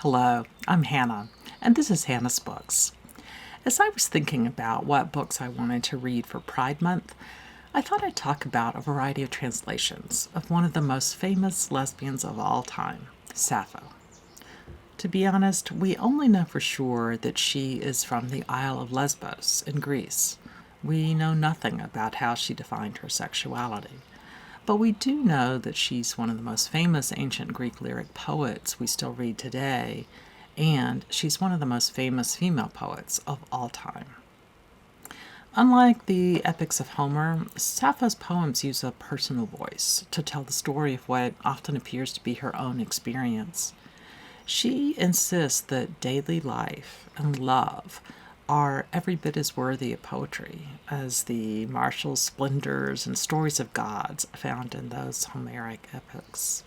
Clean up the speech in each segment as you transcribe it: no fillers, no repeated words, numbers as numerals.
Hello, I'm Hannah, and this is Hannah's Books. As I was thinking about what books I wanted to read for Pride Month, I thought I'd talk about a variety of translations of one of the most famous lesbians of all time, Sappho. To be honest, we only know for sure that she is from the Isle of Lesbos in Greece. We know nothing about how she defined her sexuality. But we do know that she's one of the most famous ancient Greek lyric poets we still read today, and she's one of the most famous female poets of all time. Unlike the epics of Homer, Sappho's poems use a personal voice to tell the story of what often appears to be her own experience. She insists that daily life and love are every bit as worthy of poetry as the martial splendors and stories of gods found in those Homeric epics.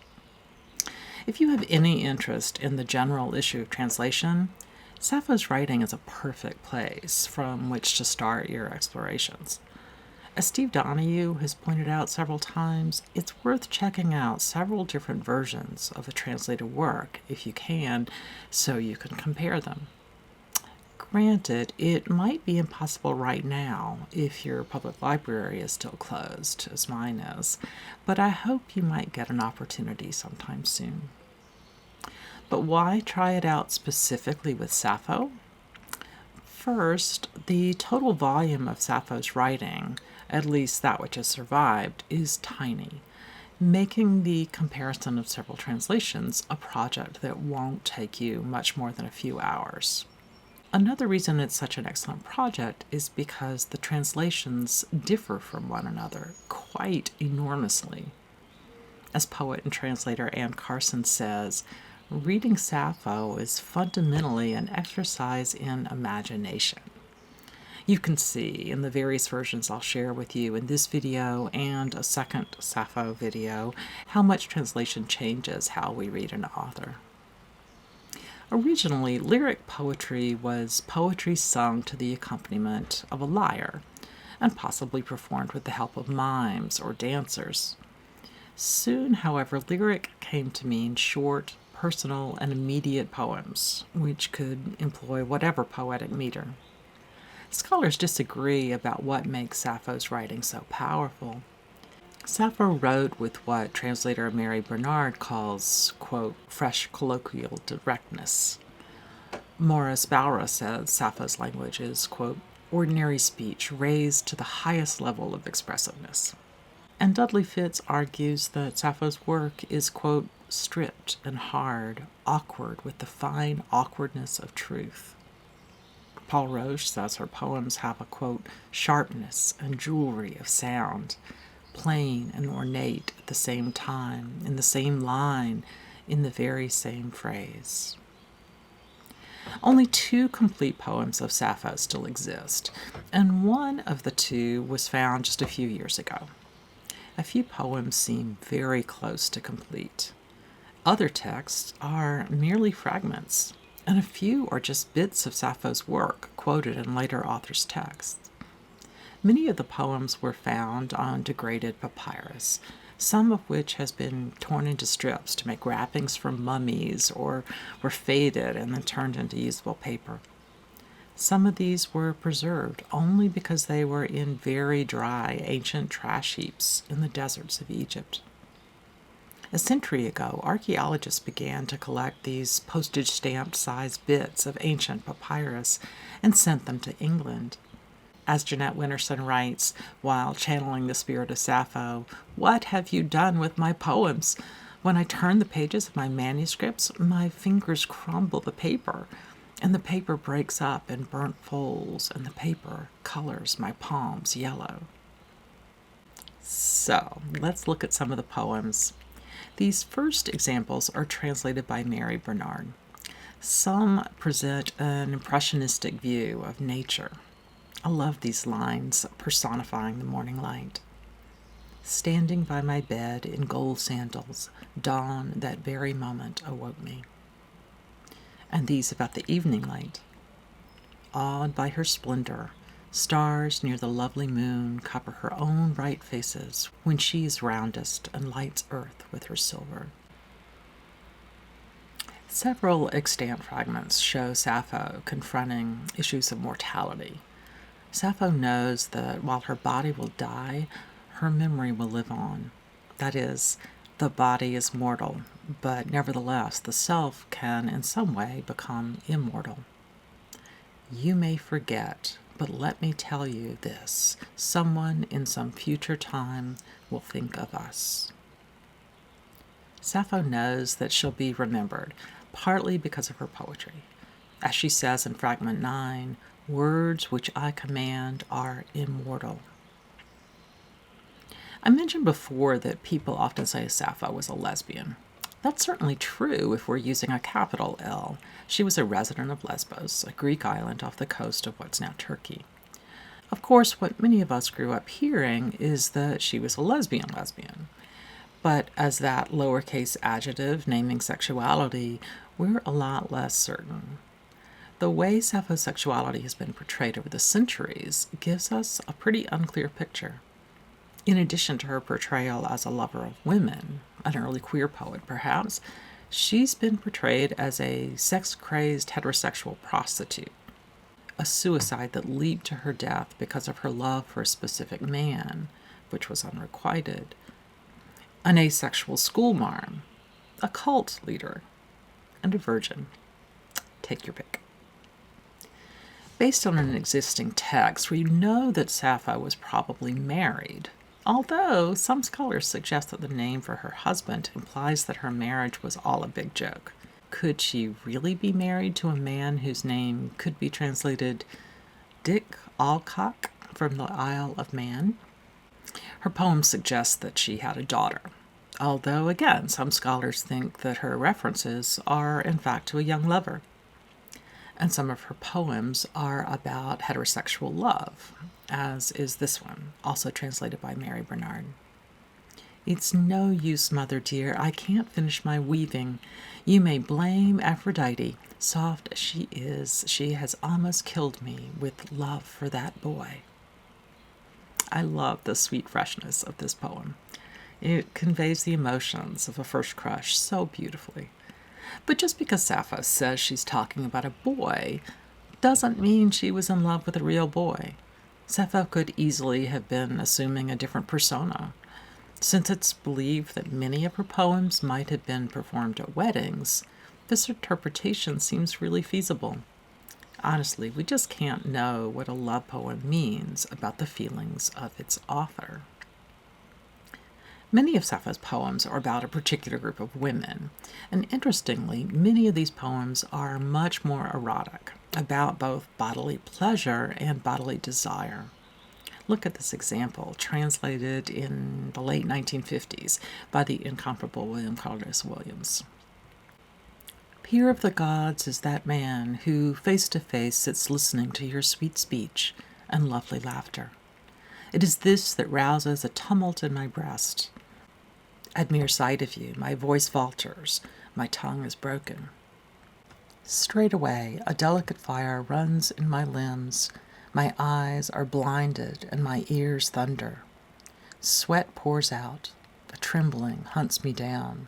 If you have any interest in the general issue of translation, Sappho's writing is a perfect place from which to start your explorations. As Steve Donahue has pointed out several times, it's worth checking out several different versions of a translated work if you can, so you can compare them. Granted, it might be impossible right now if your public library is still closed, as mine is, but I hope you might get an opportunity sometime soon. But why try it out specifically with Sappho? First, the total volume of Sappho's writing, at least that which has survived, is tiny, making the comparison of several translations a project that won't take you much more than a few hours. Another reason it's such an excellent project is because the translations differ from one another quite enormously. As poet and translator Anne Carson says, reading Sappho is fundamentally an exercise in imagination. You can see in the various versions I'll share with you in this video and a second Sappho video how much translation changes how we read an author. Originally, lyric poetry was poetry sung to the accompaniment of a lyre, and possibly performed with the help of mimes or dancers. Soon, however, lyric came to mean short, personal, and immediate poems, which could employ whatever poetic meter. Scholars disagree about what makes Sappho's writing so powerful. Sappho wrote with what translator Mary Bernard calls, quote, fresh colloquial directness. Morris Bowra says Sappho's language is, quote, ordinary speech raised to the highest level of expressiveness. And Dudley Fitz argues that Sappho's work is, quote, stripped and hard, awkward with the fine awkwardness of truth. Paul Roche says her poems have a, quote, sharpness and jewelry of sound, plain and ornate at the same time, in the same line, in the very same phrase. Only 2 complete poems of Sappho still exist, and one of the 2 was found just a few years ago. A few poems seem very close to complete. Other texts are merely fragments, and a few are just bits of Sappho's work quoted in later authors' texts. Many of the poems were found on degraded papyrus, some of which has been torn into strips to make wrappings for mummies or were faded and then turned into usable paper. Some of these were preserved only because they were in very dry ancient trash heaps in the deserts of Egypt. A century ago, archaeologists began to collect these postage stamp-sized bits of ancient papyrus and sent them to England. As Jeanette Winterson writes, while channeling the spirit of Sappho, "What have you done with my poems? When I turn the pages of my manuscripts, my fingers crumble the paper, and the paper breaks up in burnt folds, and the paper colors my palms yellow." So, let's look at some of the poems. These first examples are translated by Mary Bernard. Some present an impressionistic view of nature. I love these lines personifying the morning light. Standing by my bed in gold sandals, dawn that very moment awoke me. And these about the evening light. Awed by her splendor, stars near the lovely moon cover her own bright faces when she is roundest and lights earth with her silver. Several extant fragments show Sappho confronting issues of mortality. Sappho knows that while her body will die, her memory will live on. That is, the body is mortal, but nevertheless the self can in some way become immortal. You may forget, but let me tell you this: someone in some future time will think of us. Sappho knows that she'll be remembered, partly because of her poetry. As she says in Fragment 9, "Words which I command are immortal." I mentioned before that people often say Sappho was a lesbian. That's certainly true if we're using a capital L. She was a resident of Lesbos, a Greek island off the coast of what's now Turkey. Of course, what many of us grew up hearing is that she was a lesbian. But as that lowercase adjective naming sexuality, we're a lot less certain. The way Sappho's sexuality has been portrayed over the centuries gives us a pretty unclear picture. In addition to her portrayal as a lover of women, an early queer poet perhaps, she's been portrayed as a sex-crazed heterosexual prostitute, a suicide that leaped to her death because of her love for a specific man, which was unrequited, an asexual schoolmarm, a cult leader, and a virgin. Take your pick. Based on an existing text, we know that Sappho was probably married, although some scholars suggest that the name for her husband implies that her marriage was all a big joke. Could she really be married to a man whose name could be translated Dick Alcock from the Isle of Man? Her poem suggests that she had a daughter, although again some scholars think that her references are in fact to a young lover. And some of her poems are about heterosexual love, as is this one, also translated by Mary Bernard. "It's no use, mother dear, I can't finish my weaving. You may blame Aphrodite. Soft as she is, she has almost killed me with love for that boy." I love the sweet freshness of this poem. It conveys the emotions of a first crush so beautifully. But just because Sappho says she's talking about a boy doesn't mean she was in love with a real boy. Sappho could easily have been assuming a different persona. Since it's believed that many of her poems might have been performed at weddings, this interpretation seems really feasible. Honestly, we just can't know what a love poem means about the feelings of its author. Many of Sappho's poems are about a particular group of women, and interestingly, many of these poems are much more erotic, about both bodily pleasure and bodily desire. Look at this example, translated in the late 1950s by the incomparable William Carlos Williams. "Peer of the gods is that man who face to face sits listening to your sweet speech and lovely laughter. It is this that rouses a tumult in my breast. At mere sight of you, my voice falters, my tongue is broken. Straightway, a delicate fire runs in my limbs, my eyes are blinded, and my ears thunder. Sweat pours out, a trembling hunts me down.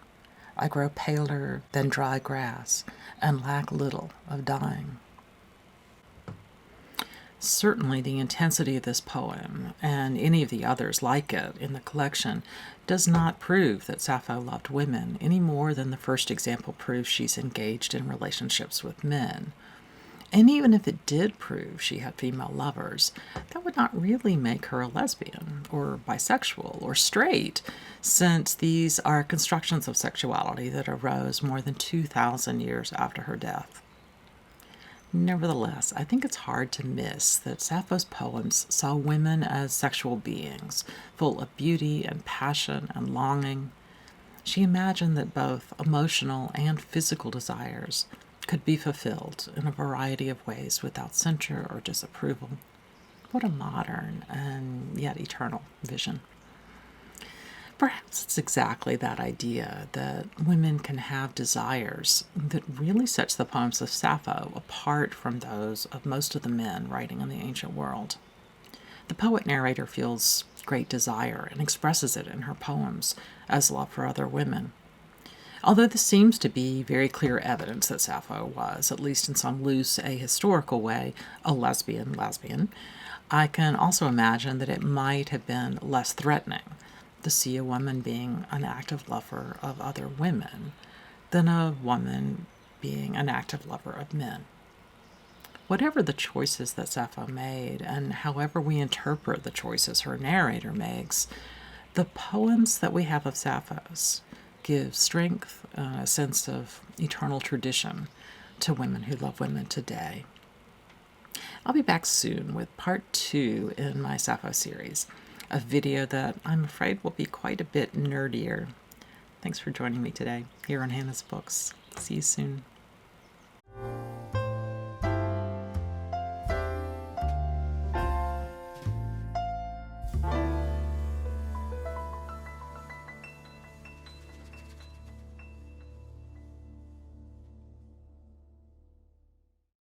I grow paler than dry grass, and lack little of dying." Certainly the intensity of this poem, and any of the others like it in the collection, does not prove that Sappho loved women any more than the first example proves she's engaged in relationships with men. And even if it did prove she had female lovers, that would not really make her a lesbian, or bisexual, or straight, since these are constructions of sexuality that arose more than 2,000 years after her death. Nevertheless, I think it's hard to miss that Sappho's poems saw women as sexual beings, full of beauty and passion and longing. She imagined that both emotional and physical desires could be fulfilled in a variety of ways without censure or disapproval. What a modern and yet eternal vision. Perhaps it's exactly that idea that women can have desires that really sets the poems of Sappho apart from those of most of the men writing in the ancient world. The poet-narrator feels great desire and expresses it in her poems as love for other women. Although this seems to be very clear evidence that Sappho was, at least in some loose ahistorical way, a lesbian, I can also imagine that it might have been less threatening to see a woman being an active lover of other women than a woman being an active lover of men. Whatever the choices that Sappho made, and however we interpret the choices her narrator makes, the poems that we have of Sappho's give strength, a sense of eternal tradition to women who love women today. I'll be back soon with part 2 in my Sappho series, a video that I'm afraid will be quite a bit nerdier. Thanks for joining me today here on Hannah's Books. See you soon.